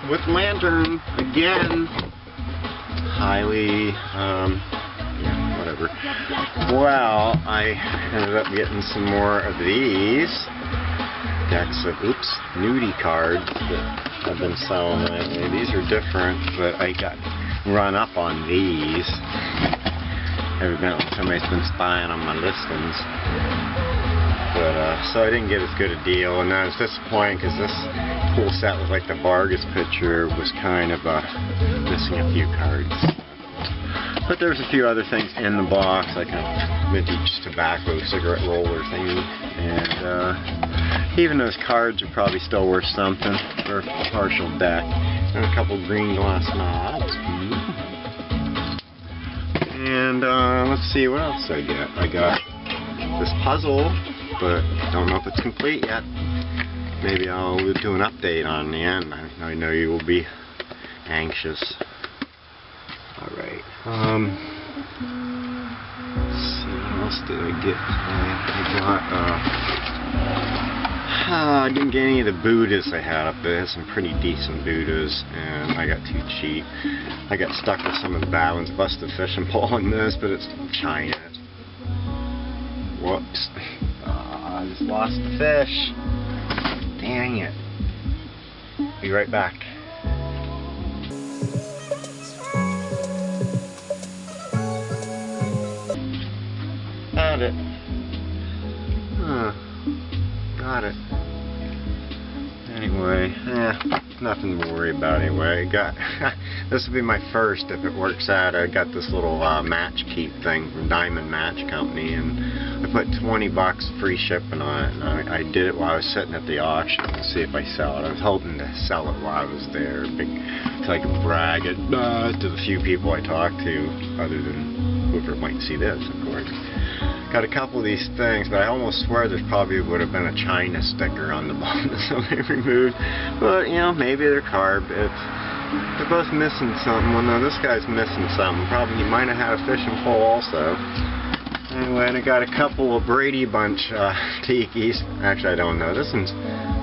with lantern again. Highly, yeah, whatever. Well, I ended up getting some more of these decks of, nudie cards that I've been selling lately. These are different, but I got run up on these. Evidently somebody's been spying on my listings. But, so I didn't get as good a deal, and I was disappointed because this cool set with like the Vargas picture was kind of missing a few cards. But there's a few other things in the box, like a vintage tobacco cigarette roller thingy, and even those cards are probably still worth something for a partial deck, and a couple green glass knobs. And let's see what else I get. I got this puzzle, but don't know if it's complete yet. Maybe I'll do an update on the end. I know you will be anxious. Alright. Let's see, what else did I get? I didn't get any of the Buddhas I had up there. I had some pretty decent Buddhas, and I got too cheap. I got stuck with some of the bad ones. Busted fishing pole in this, but it's China. Whoops. I just lost the fish. Dang it. Be right back. Found it. Got it. Anyway, nothing to worry about anyway. This will be my first if it works out. I got this little match keep thing from Diamond Match Company, and I put $20 free shipping on it, and I did it while I was sitting at the auction to see if I sell it. I was hoping to sell it while I was there, so I could brag it to the few people I talked to, other than whoever might see this, of course. Got a couple of these things, but I almost swear there probably would have been a China sticker on the bottom that somebody removed. But, you know, maybe they're carved. They're both missing something. Well, no, this guy's missing something. Probably he might have had a fishing pole also. Anyway, and I got a couple of Brady Bunch tikis. Actually, I don't know. This one's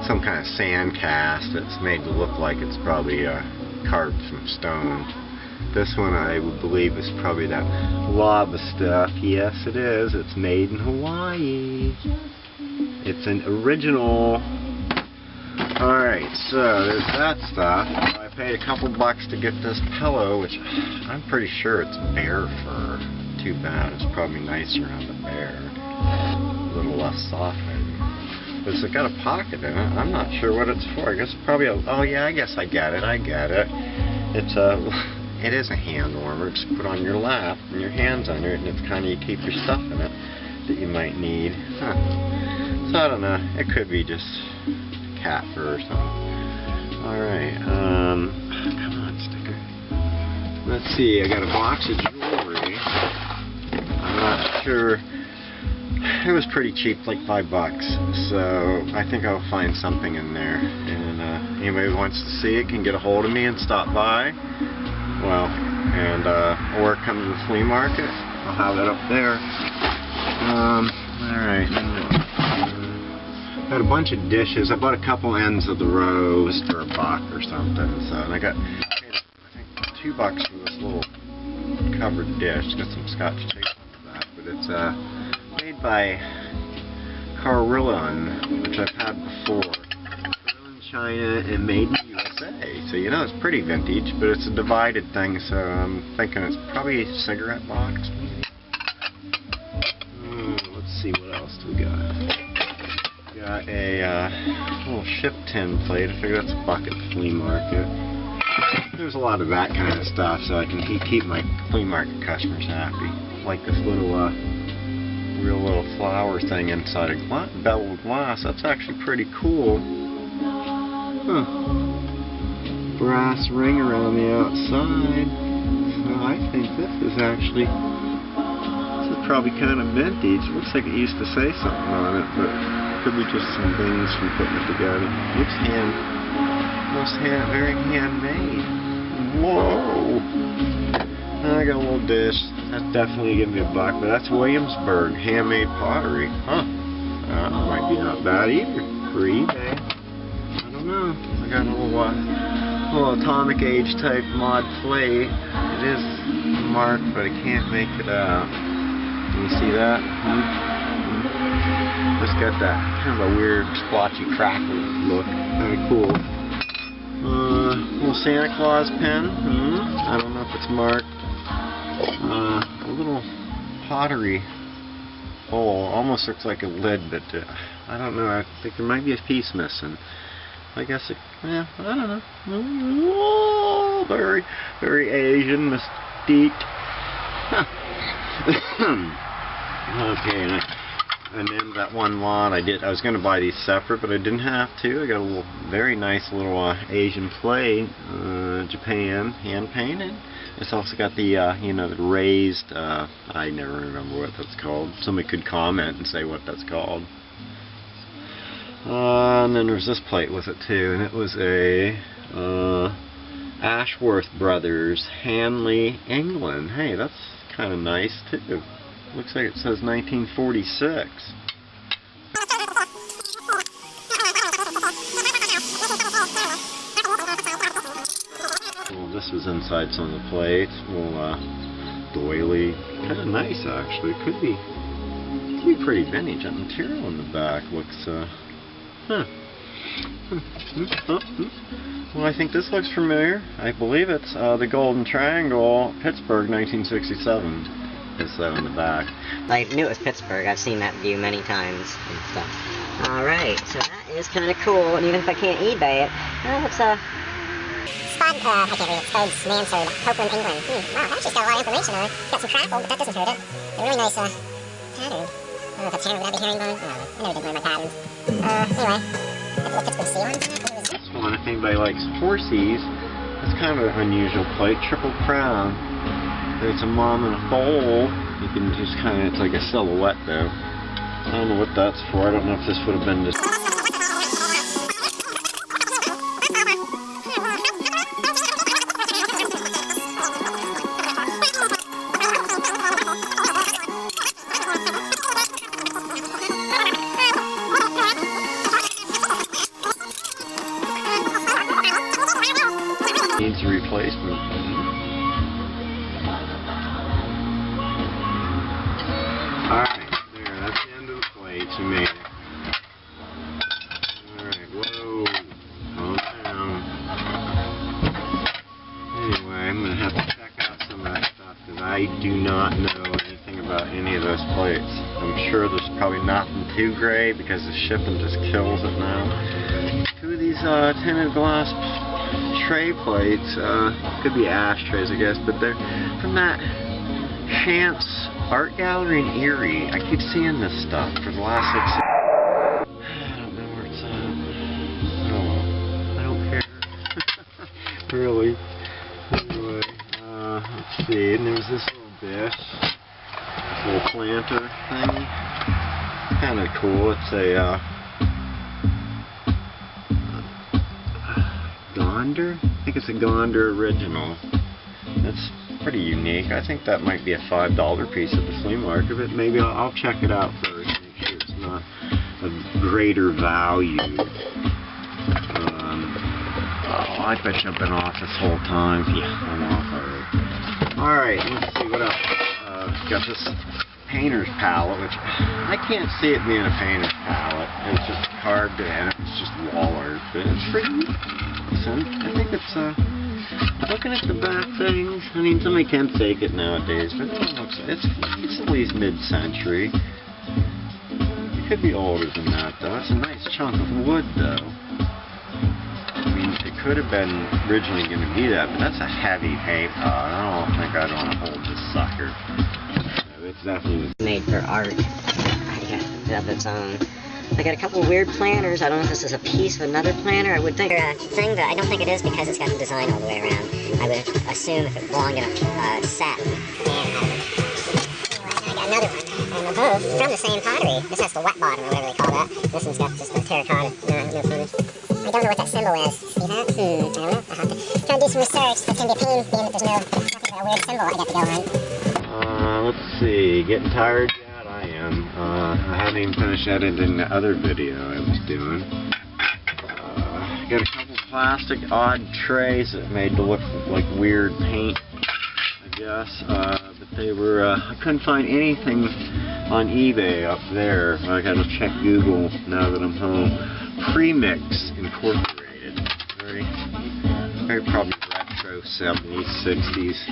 some kind of sand cast that's made to look like it's probably carved from stone. This one I would believe is probably that lava stuff. Yes, it is. It's made in Hawaii. It's an original. Alright, so there's that stuff. I paid a couple bucks to get this pillow, which I'm pretty sure it's bear fur. Too bad. It's probably nicer on the bear. A little less soft maybe. But it's got a pocket in it. I'm not sure what it's for. I guess probably a... Oh yeah, I guess I get it. It's a... It is a hand warmer. Just put on your lap and your hands under it, and it's kind of, you keep your stuff in it that you might need. So I don't know. It could be just cat fur or something. Alright, come on, sticker. Let's see, I got a box of jewelry. I'm not sure. It was pretty cheap, like $5. So I think I'll find something in there. And anybody who wants to see it can get a hold of me and stop by. Well, and or come to the flea market. I'll have it up there. Alright. Got a bunch of dishes. I bought a couple ends of the rose for $1 or something. So, and I think $2 for this little covered dish. Got some Scotch tape on that, but it's made by Carillon, which I've had before. Carillon China and made in USA. So you know it's pretty vintage, but it's a divided thing, so I'm thinking it's probably a cigarette box maybe. Let's see, what else do we got? Got a little ship tin plate. I figure that's a bucket flea market. There's a lot of that kind of stuff, so I can keep my flea market customers happy. Like this little real little flower thing inside a beveled glass. That's actually pretty cool. Brass ring around the outside. So I think this is probably kind of vintage. Looks like it used to say something on it, but it could be just some things from putting it together. Looks very handmade. Whoa! I got a little dish. That's definitely gonna be $1, but that's Williamsburg handmade pottery. Huh? That might be not bad either for eBay. I don't know. I got a little little atomic age type mod plate. It is marked, but I can't make it out. Can you see that? It's got that kind of a weird splotchy crackle look. Very cool. Little Santa Claus pen. I don't know if it's marked. A little pottery bowl. Almost looks like a lid, but I don't know. I think there might be a piece missing. I guess it, yeah, I don't know. Oh, very, very Asian mystique. Okay, and then that one lot I was going to buy these separate, but I didn't have to. I got a little, very nice little Asian plate, Japan, hand painted. It's also got the, you know, the raised, I never remember what that's called. Somebody could comment and say what that's called. And then there's this plate with it too, and it was a Ashworth Brothers, Hanley, England. Hey, that's kind of nice too. Looks like it says 1946. Well, this was inside some of the plates. Little doily. Kind of nice actually. It could be pretty vintage. That material in the back looks Well, I think this looks familiar. I believe it's the Golden Triangle, Pittsburgh, 1967. Is that on the back? I knew it was Pittsburgh. I've seen that view many times and stuff. Alright, so that is kind of cool, and even if I can't eBay it, it's Spot, I can't read it. Codes, Mansard, Copeland, England. Wow, that actually's got a lot of information on it. It's got some crackle, but that doesn't hurt it. A really nice pattern. I don't know if that's would that be herringbone? I don't know. I never did learn my patterns. Anyway, that's a Pittsburgh seal on it. This one, if anybody likes horsies, it's kind of an unusual plate. Triple Crown. There's a mom and a foal. You can just kind of, it's like a silhouette though. I don't know what that's for. I don't know if this would have been just... Needs a replacement. Alright, there, that's the end of the plates. You made it. Alright, whoa. Calm down. Anyway, I'm going to have to check out some of that stuff because I do not know anything about any of those plates. I'm sure there's probably nothing too great because the shipping just kills it now. Two of these tinted glass tray plates, could be ashtrays I guess, but they're from that Chance Art Gallery in Erie. I keep seeing this stuff for the last 6 years. I don't know where it's at. Oh well. I don't care. Really. Anyway, let's see. And there's this little dish. This little planter thing. Kind of cool. It's a Gonder? I think it's a Gonder original. That's pretty unique. I think that might be a $5 piece at the flea market, but maybe I'll check it out first, make sure it's not a greater value. Oh, I bet you I've been off this whole time. Yeah, I'm off already. Alright, let's see what else. Got this painter's palette, which I can't see it being a painter's palette. It's just carved in, it's just wall art, but it's pretty decent. I think it's looking at the back things, I mean, somebody can fake it nowadays, but it looks, it's at least mid-century. It could be older than that, though. It's a nice chunk of wood, though. I mean, it could have been originally going to be that, but that's a heavy paint pot. I don't think I'd want to hold this sucker. So it's definitely made for art. Of its own. I got a couple of weird planners. I don't know if this is a piece of another planner. I would think Thing, but I don't think it is because it's got the design all the way around. I would assume if it belonged in a set. And I got another one. And they're both from the same pottery. This has the wet bottom or whatever they call that. This one's got just the terracotta. No finish. I don't know what that symbol is. See that? I don't know. I'll have to try to do some research. It's going to be a pain being that there's nothing but a weird symbol I got to go on. let's see. Getting tired yet? I am. I haven't even finished editing the other video I was doing. Got a couple plastic odd trays that made to look like weird paint, I guess. But they were, I couldn't find anything on eBay up there. I gotta check Google now that I'm home. Premix Incorporated. Very probably retro 70s, 60s. I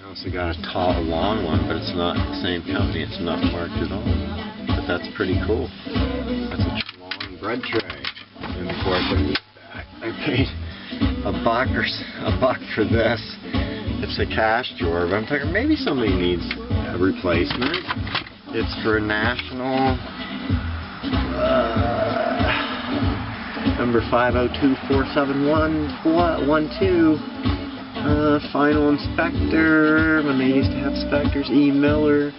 also got a tall, long one, but it's not the same company. It's not marked at all. But that's pretty cool. That's a long bread tray. And before I put it back, I paid $1 for this. It's a cash drawer, but I'm thinking maybe somebody needs a replacement. It's for National number 502-471-12. Final inspector, when they used to have inspectors, E. Miller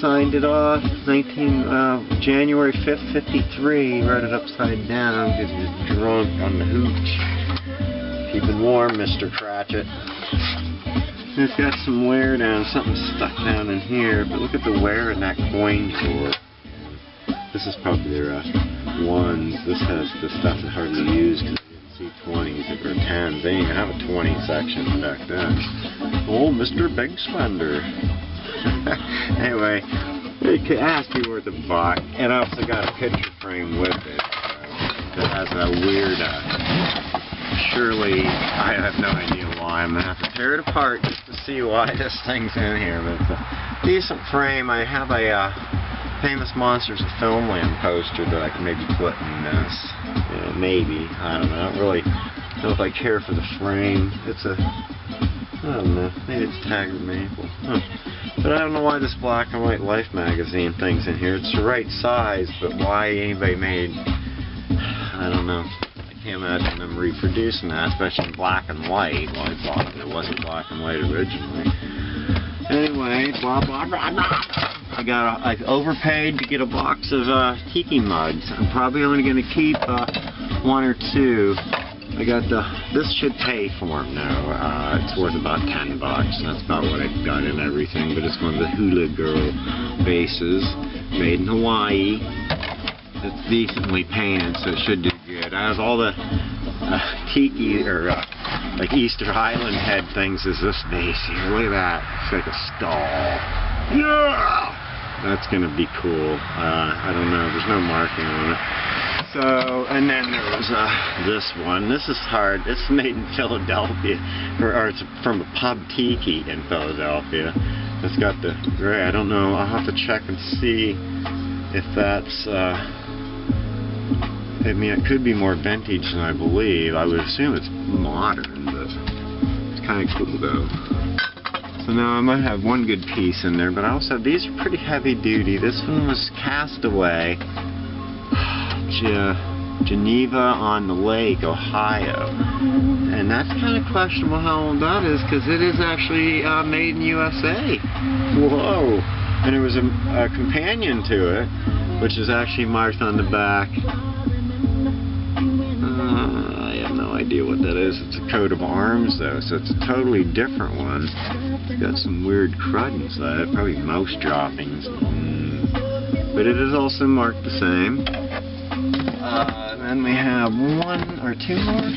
signed it off. January 5th, 53. Wrote it upside down because he was drunk on the hooch. Keeping warm, Mr. Cratchit. It's got some wear down, something stuck down in here, but look at the wear in that coin drawer. This is probably their ones. This has the stuff that hardly used because I didn't see 20s or 10s. They didn't even have a 20 section back then. Oh, Mr. Big Spender. Anyway, it has to be worth $1. And I also got a picture frame with it that has a weird, surely, I have no idea why. I'm going to have to tear it apart just to see why this thing's in here. But it's a decent frame. I have a Famous Monsters of Filmland poster that I can maybe put in this. Yeah, maybe. I don't know. I don't really know if I care for the frame. It's a, I don't know. Maybe it's Taggart Maple. Huh. But I don't know why this black and white Life magazine thing's in here. It's the right size, but why anybody made, I don't know. I can't imagine them reproducing that, especially in black and white. Well, I thought it wasn't black and white originally. Anyway, blah blah blah blah. I overpaid to get a box of tiki mugs. I'm probably only going to keep 1 or 2. I got this should pay for them now. It's worth about $10. That's about what I got in everything. But it's one of the Hula Girl bases, made in Hawaii. It's decently painted, so it should do good. I have all the tiki or like Easter Island head things as this vase here. Look at that. It's like a skull. Yeah! That's going to be cool. I don't know. There's no marking on it. So, and then there was this one. This is hard. It's made in Philadelphia. Or it's from a pub tiki in Philadelphia. It's got the gray. I don't know. I'll have to check and see if that's... I mean, it could be more vintage than I believe. I would assume it's modern, but it's kind of cool though. So now I might have one good piece in there, but also these are pretty heavy duty. This one was Castaway, Geneva on the Lake, Ohio. And that's kind of questionable how old that is, because it is actually made in USA. Whoa! And there was a companion to it, which is actually marked on the back. I have no idea what that is. It's a coat of arms though, so it's a totally different one. It's got some weird crud inside, probably mouse droppings. But it is also marked the same. And then we have 1 or 2 more.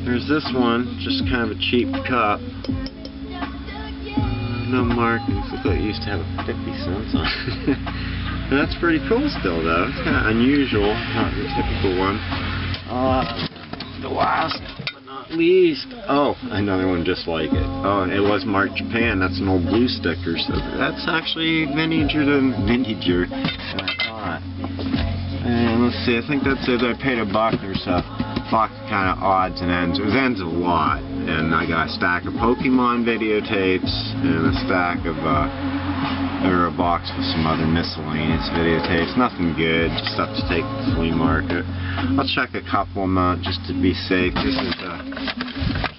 There's this one, just kind of a cheap cup. No markings. Looks like it used to have 50 cents on it. And that's pretty cool still though. It's kind of unusual, not the typical one. The last but not least, oh, another one just like it. Oh, it was marked Japan. That's an old blue sticker, so that's actually vintager than I thought. And let's see, I think that's it. I paid $1 or so. Box kind of odds and ends. It was ends a lot, and I got a stack of Pokemon videotapes and a stack of or a box with some other miscellaneous videotapes. Nothing good, just stuff to take to the flea market. I'll check a couple of them out just to be safe. This is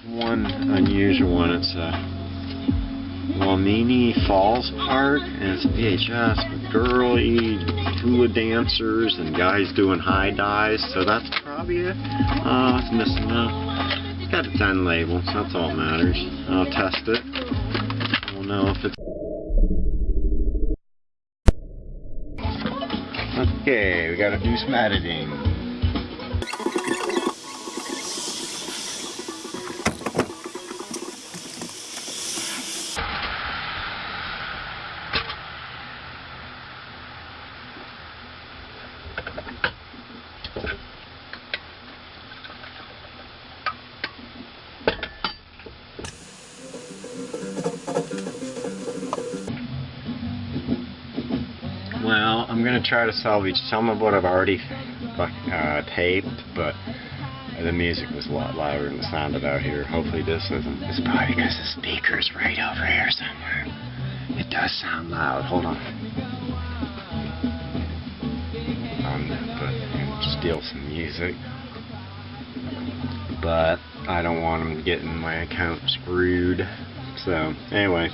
one unusual one. It's a Wamini Falls Park, and it's a VHS with girly hula dancers and guys doing high dives. So that's probably it. It's missing out. It's got its end label, so that's all that matters. I'll test it. We'll know if it's. Okay, we gotta do some editing. going to try to salvage some of what I've already taped, but the music was a lot louder than it sounded out here. Hopefully this isn't. It's probably because the speaker's right over here somewhere. It does sound loud. Hold on. But steal some music. But I don't want them getting my account screwed. So anyway,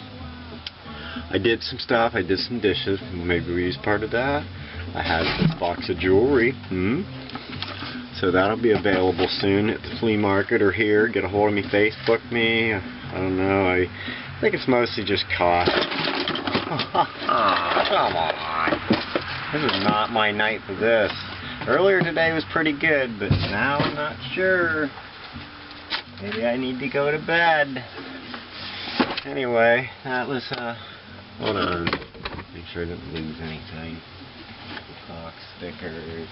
I did some stuff. I did some dishes. Maybe we used part of that. I had this box of jewelry. So that'll be available soon at the flea market or here. Get a hold of me, Facebook me. I don't know. I think it's mostly just cost. Come on. This is not my night for this. Earlier today was pretty good, but now I'm not sure. Maybe I need to go to bed. Anyway, that was, hold on. Make sure I didn't lose anything. Box stickers.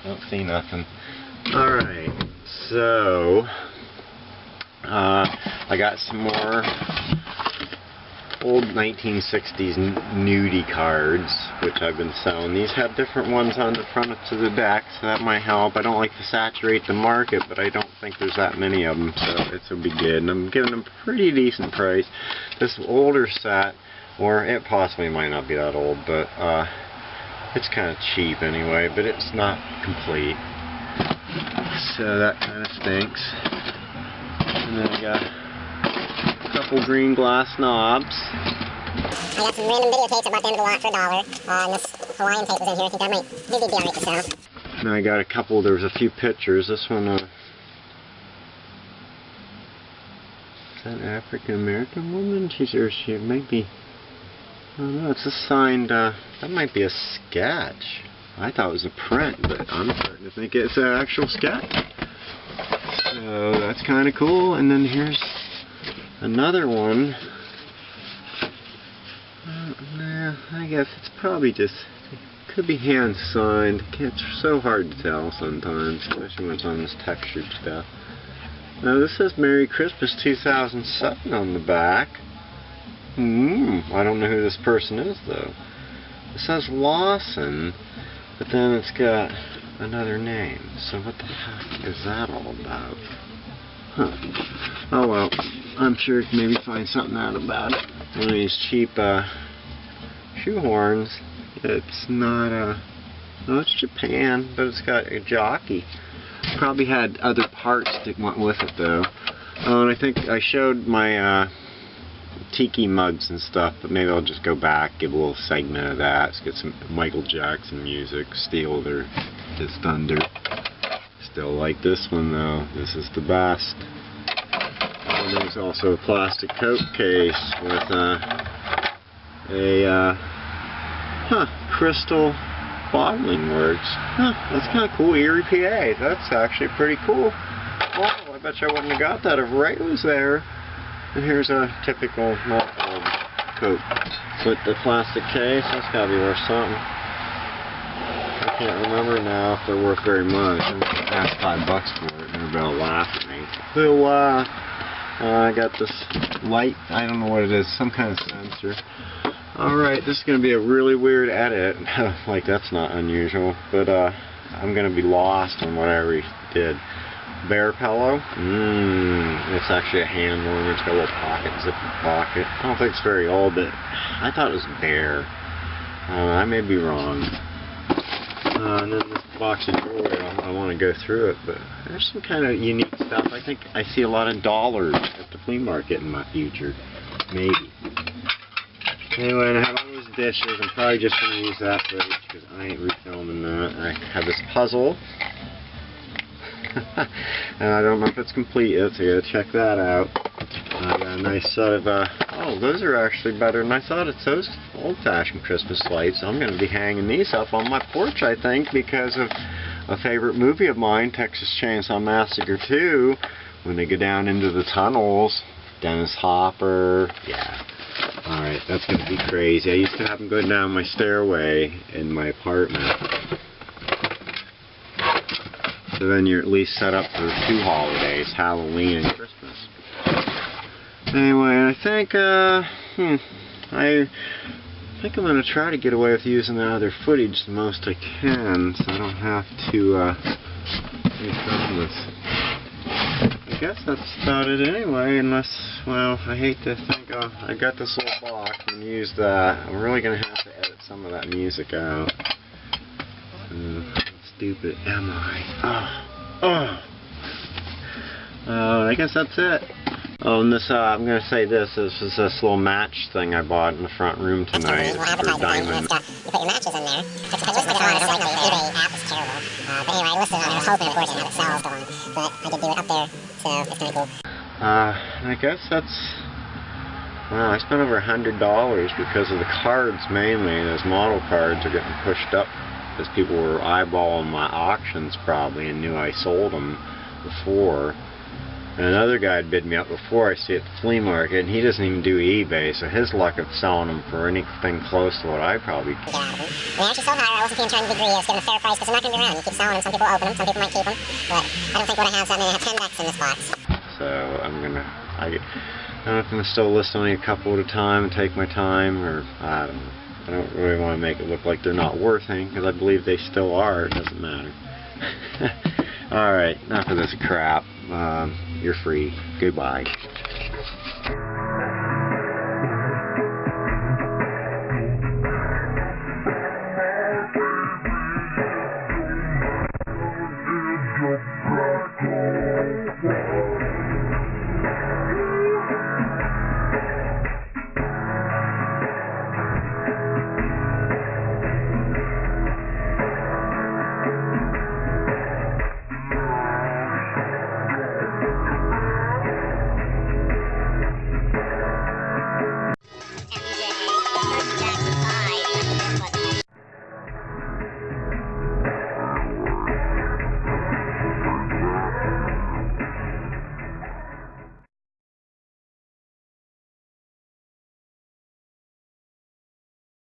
Don't see nothing. Alright, so I got some more old 1960s nudie cards, which I've been selling. These have different ones on the front to the back, so that might help. I don't like to saturate the market, but I don't think there's that many of them, so it'll be good. And I'm giving them a pretty decent price. This older set, or it possibly might not be that old, but it's kind of cheap anyway, but it's not complete. So that kind of stinks. And then I got a couple green glass knobs. I got some random videotapes. I bought them at the lot for $1. And this Hawaiian tape was in here. I think that might maybe be alright to sell. Now I got a couple, there was a few pictures. This one, is that an African American woman? She might be, I don't know, it's a signed, that might be a sketch. I thought it was a print, but I'm starting to think it's an actual sketch. So that's kind of cool. And then here's another one. Nah, I guess it's probably just, it could be hand signed. It's so hard to tell sometimes, especially when it's on this textured stuff. Now this says Merry Christmas 2007 on the back. I don't know who this person is though. It says Lawson, but then it's got another name. So what the heck is that all about? Huh. Oh well, I'm sure I can maybe find something out about it. One of these cheap shoehorns. It's not no, it's Japan, but it's got a jockey. Probably had other parts that went with it though. Oh, and I think I showed my tiki mugs and stuff, but maybe I'll just go back, give a little segment of that. Let's get some Michael Jackson music, steal his thunder. Still like this one though. This is the best. And there's also a plastic Coke case with Crystal Bottling Works. That's kind of cool. Erie, PA. That's actually pretty cool. Oh, I bet you I wouldn't have got that if Ray was there. And here's a typical Coke. With the plastic case, that's gotta be worth something. I can't remember now if they're worth very much. I'm gonna ask $5 for it, and they're gonna laugh at me. So, I got this light, I don't know what it is, some kind of sensor. Alright, this is gonna be a really weird edit. Like, that's not unusual, but I'm gonna be lost on what I already did. Bear pillow. It's actually a hand warmer. It's got a little pocket, zipper pocket. I don't think it's very old, but I thought it was bear. I may be wrong. And then this box of jewelry, I want to go through it, but there's some kind of unique stuff. I think I see a lot of dollars at the flea market in my future. Maybe. Anyway, and I have all those dishes. I'm probably just going to use that footage because I ain't refilming that. I have this puzzle. And I don't know if it's complete yet, so you gotta check that out. I got a nice set of, oh, those are actually better than I thought. It's those old-fashioned Christmas lights. I'm gonna be hanging these up on my porch, I think, because of a favorite movie of mine, Texas Chainsaw Massacre 2, when they go down into the tunnels. Dennis Hopper, yeah. Alright, that's gonna be crazy. I used to have them go down my stairway in my apartment. So then you're at least set up for 2 holidays, Halloween and Christmas. Anyway, I think, I think I'm going to try to get away with using the other footage the most I can, so I don't have to refilm this. I guess that's about it anyway, unless, well, I hate to think I got this little box and use that. I'm really going to have to edit some of that music out. How stupid am I? I guess that's it. Oh, and this, I'm going to say this is this little match thing I bought in the front room tonight for diamond. You put your matches in there, took some pictures of my phone, I don't like the eBay app, it's terrible. But anyway, I listed it on there, I was hoping, of course, to have it sell and so on. But I did do it up there, so it's kind of cool. I guess that's, wow, I spent over $100 because of the cards mainly. Those model cards are getting pushed up because people were eyeballing my auctions probably and knew I sold them before. And another guy had bid me up before I see at the flea market, and he doesn't even do eBay, so his luck of selling them for anything close to what I probably Get out of them. We actually sold higher. I wasn't even trying to be greedy. I was giving a fair price because they're not going to be around. You keep selling them. Some people open them. Some people might keep them. But I don't think what I have is that many. I have 10 decks in this box. So I'm gonna still list only a couple at a time and take my time, or I don't know. I don't really want to make it look like they're not worth anything because I believe they still are. It doesn't matter. All right, enough of this crap. You're free. Goodbye.